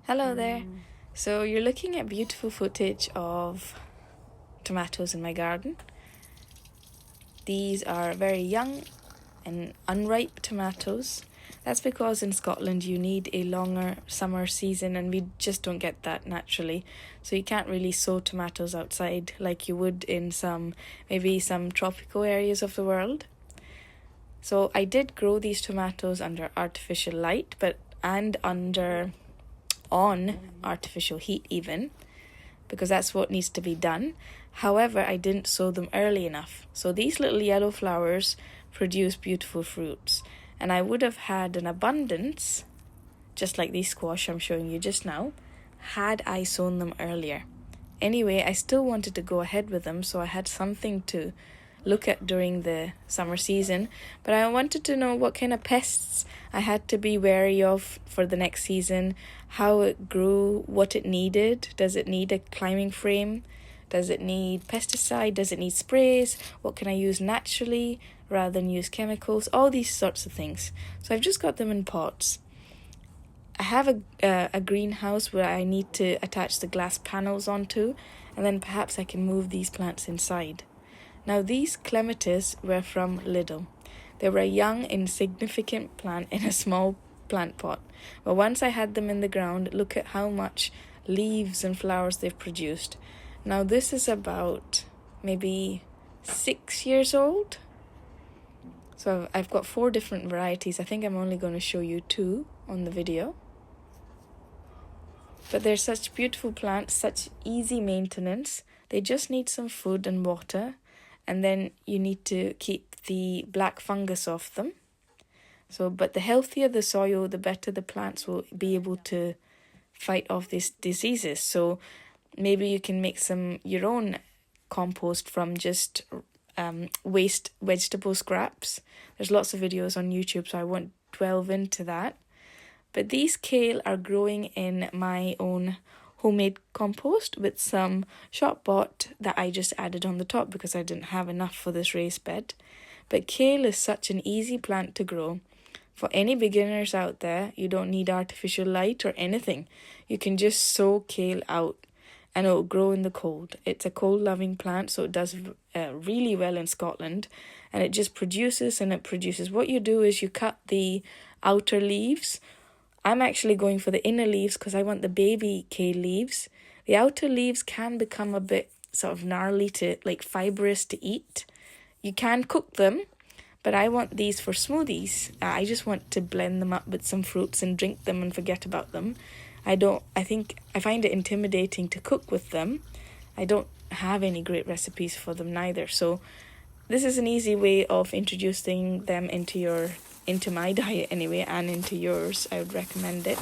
Hello there. So you're looking at beautiful footage of tomatoes in my garden. These are very young and unripe tomatoes. That's because in Scotland you need a longer summer season and we just don't get that naturally. So you can't really sow tomatoes outside like you would in maybe some tropical areas of the world. So I did grow these tomatoes under artificial light and on artificial heat even, because that's what needs to be done. However, I didn't sow them early enough. So these little yellow flowers produce beautiful fruits. And I would have had an abundance, just like these squash I'm showing you just now, had I sown them earlier. Anyway, I still wanted to go ahead with them, so I had something to look at during the summer season, but I wanted to know what kind of pests I had to be wary of for the next season, how it grew, what it needed. Does it need a climbing frame? Does it need pesticide? Does it need sprays? What can I use naturally rather than use chemicals? All these sorts of things. So I've just got them in pots. I have a greenhouse where I need to attach the glass panels onto, and then perhaps I can move these plants inside. Now these clematis were from Lidl. They were a young, insignificant plant in a small plant pot. But once I had them in the ground, look at how much leaves and flowers they've produced. Now this is about maybe 6 years old. So I've got 4 different varieties. I think I'm only going to show you 2 on the video. But they're such beautiful plants, such easy maintenance. They just need some food and water. And then you need to keep the black fungus off them. But the healthier the soil, the better the plants will be able to fight off these diseases. So maybe you can make your own compost from just waste vegetable scraps. There's lots of videos on YouTube, so I won't delve into that. But these kale are growing in my own homemade compost with some shop bought that I just added on the top because I didn't have enough for this raised bed. But kale is such an easy plant to grow. For any beginners out there, you don't need artificial light or anything. You can just sow kale out and it will grow in the cold. It's a cold loving plant, so it does really well in Scotland, and it just produces and it produces. What you do is you cut the outer leaves. I'm actually going for the inner leaves because I want the baby kale leaves. The outer leaves can become a bit sort of gnarly fibrous to eat. You can cook them, but I want these for smoothies. I just want to blend them up with some fruits and drink them and forget about them. I find it intimidating to cook with them. I don't have any great recipes for them neither. So this is an easy way of introducing them into my diet anyway, and into yours. I would recommend it.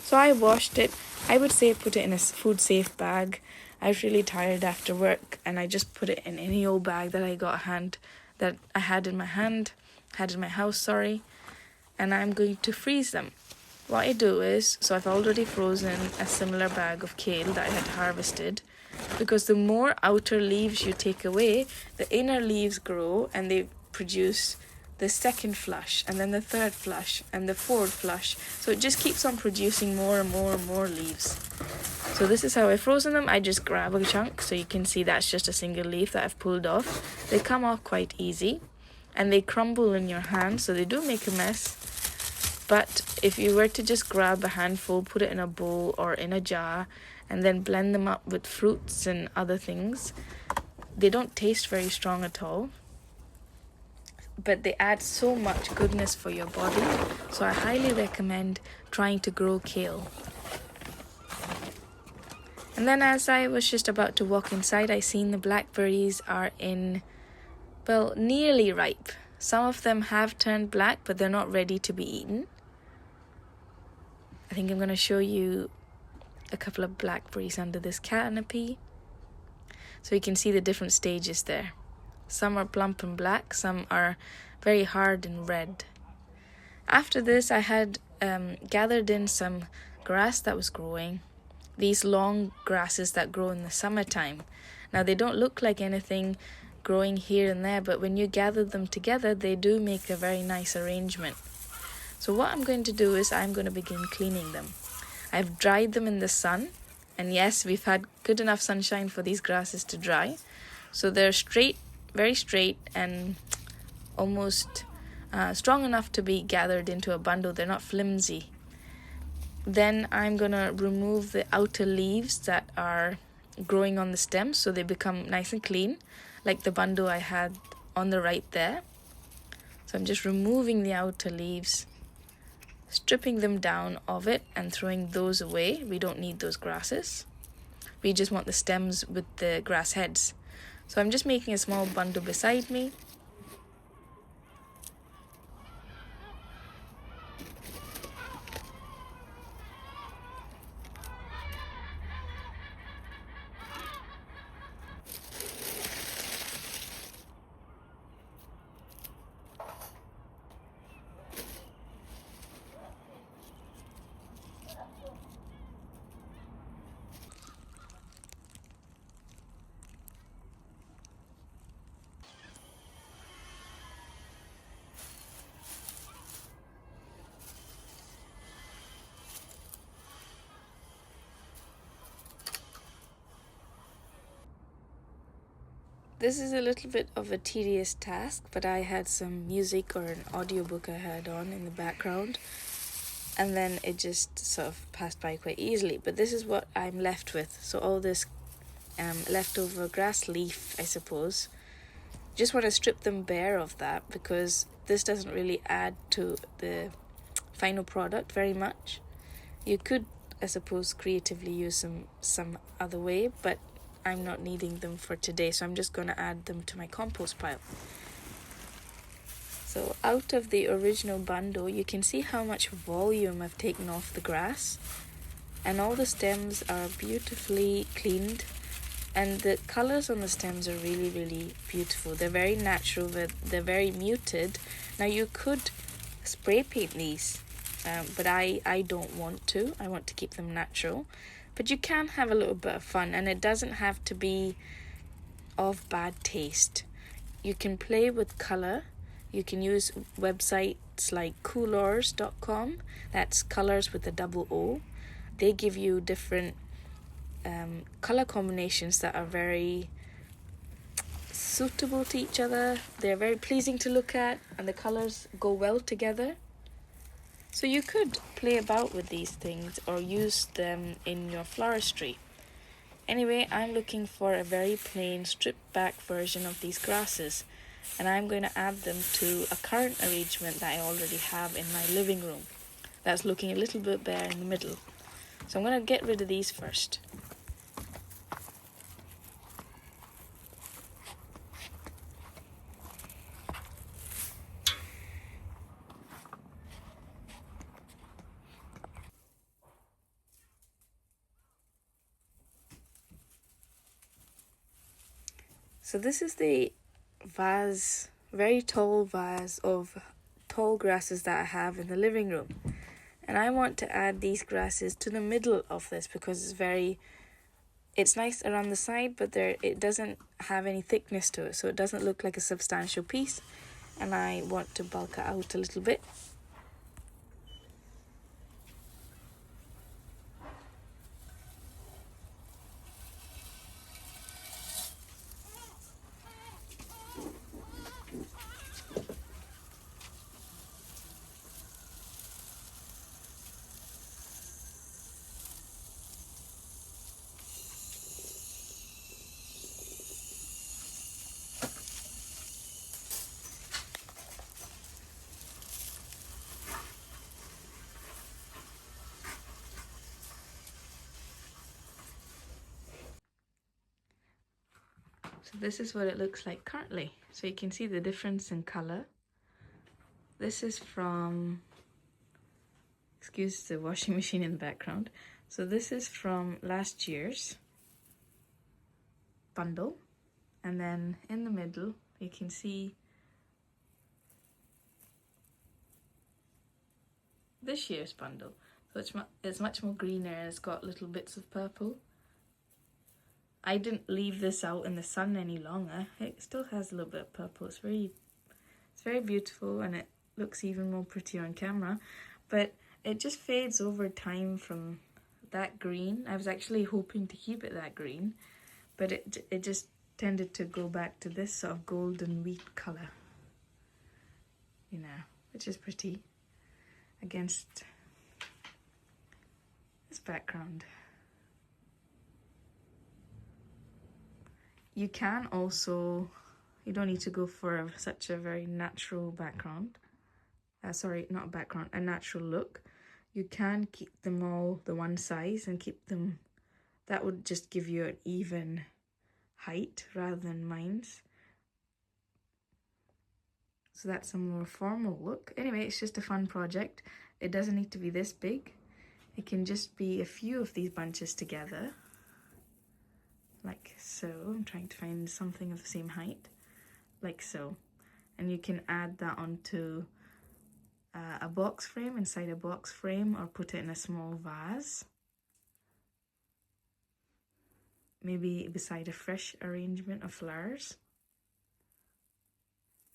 So I washed it. I would say put it in a food safe bag. I was really tired after work and I just put it in any old bag that I had in my house, and I'm going to freeze them. What I do is, so I've already frozen a similar bag of kale that I had harvested, because the more outer leaves you take away, the inner leaves grow and they produce the second flush, and then the third flush, and the fourth flush. So it just keeps on producing more and more and more leaves. So this is how I've frozen them. I just grab a chunk, so you can see that's just a single leaf that I've pulled off. They come off quite easy, and they crumble in your hand, so they do make a mess. But if you were to just grab a handful, put it in a bowl or in a jar, and then blend them up with fruits and other things, they don't taste very strong at all, but they add so much goodness for your body. So I highly recommend trying to grow kale. And then as I was just about to walk inside, I seen the blackberries are nearly ripe. Some of them have turned black, but they're not ready to be eaten. I think I'm going to show you a couple of blackberries under this canopy, so you can see the different stages there. Some are plump and black, some are very hard and red. After this, I had gathered in some grass that was growing. These long grasses that grow in the summertime. Now, they don't look like anything growing here and there, but when you gather them together, they do make a very nice arrangement. So what I'm going to do is I'm going to begin cleaning them. I've dried them in the sun, and yes, we've had good enough sunshine for these grasses to dry. So they're straight, very straight, and almost strong enough to be gathered into a bundle. They're not flimsy. Then I'm gonna remove the outer leaves that are growing on the stems so they become nice and clean, like the bundle I had on the right there. So I'm just removing the outer leaves, stripping them down of it and throwing those away. We don't need those grasses. We just want the stems with the grass heads. So I'm just making a small bundle beside me. This is a little bit of a tedious task, but I had some music or an audiobook I had on in the background, and then it just sort of passed by quite easily. But this is what I'm left with. So all this leftover grass leaf, I suppose. Just want to strip them bare of that because this doesn't really add to the final product very much. You could, I suppose, creatively use some other way, but I'm not needing them for today, so I'm just going to add them to my compost pile. So out of the original bundle, you can see how much volume I've taken off the grass, and all the stems are beautifully cleaned, and the colours on the stems are really, really beautiful. They're very natural, they're very muted. Now you could spray paint these, but I don't want to. I want to keep them natural. But you can have a little bit of fun, and it doesn't have to be of bad taste. You can play with colour. You can use websites like coolors.com. That's colours with a double O. They give you different colour combinations that are very suitable to each other. They're very pleasing to look at, and the colours go well together. So you could play about with these things or use them in your floristry. Anyway, I'm looking for a very plain, stripped back version of these grasses, and I'm going to add them to a current arrangement that I already have in my living room. That's looking a little bit bare in the middle. So I'm going to get rid of these first. So this is the vase, very tall vase of tall grasses that I have in the living room. And I want to add these grasses to the middle of this because it's nice around the side, but it doesn't have any thickness to it, so it doesn't look like a substantial piece. And I want to bulk it out a little bit. So this is what it looks like currently. So you can see the difference in colour. This is from, excuse the washing machine in the background. So this is from last year's bundle. And then in the middle, you can see this year's bundle. So it's much more greener and it's got little bits of purple. I didn't leave this out in the sun any longer. It still has a little bit of purple. It's very beautiful, and it looks even more prettier on camera. But it just fades over time from that green. I was actually hoping to keep it that green, but it just tended to go back to this sort of golden wheat colour, you know, which is pretty against this background. You can also, you don't need to go for such a very natural background. Sorry, not a background, a natural look. You can keep them all the one size and keep them, that would just give you an even height rather than mine's. So that's a more formal look. Anyway, it's just a fun project. It doesn't need to be this big. It can just be a few of these bunches together, like so. I'm trying to find something of the same height, like so. And you can add that onto a box frame, inside a box frame, or put it in a small vase. Maybe beside a fresh arrangement of flowers.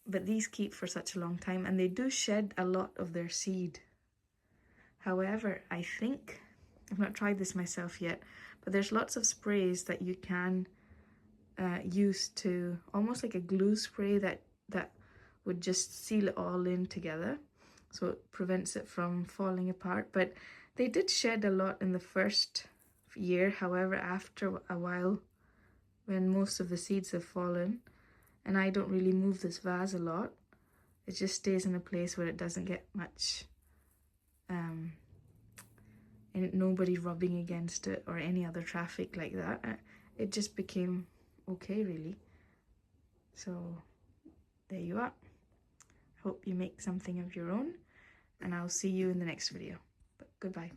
But these keep for such a long time, and they do shed a lot of their seed. However, I think, I've not tried this myself yet, but there's lots of sprays that you can use to, almost like a glue spray that would just seal it all in together. So it prevents it from falling apart. But they did shed a lot in the first year. However, after a while, when most of the seeds have fallen, and I don't really move this vase a lot, it just stays in a place where it doesn't get much, and nobody rubbing against it or any other traffic like that. It just became okay, really. So there you are. Hope you make something of your own, and I'll see you in the next video. But goodbye.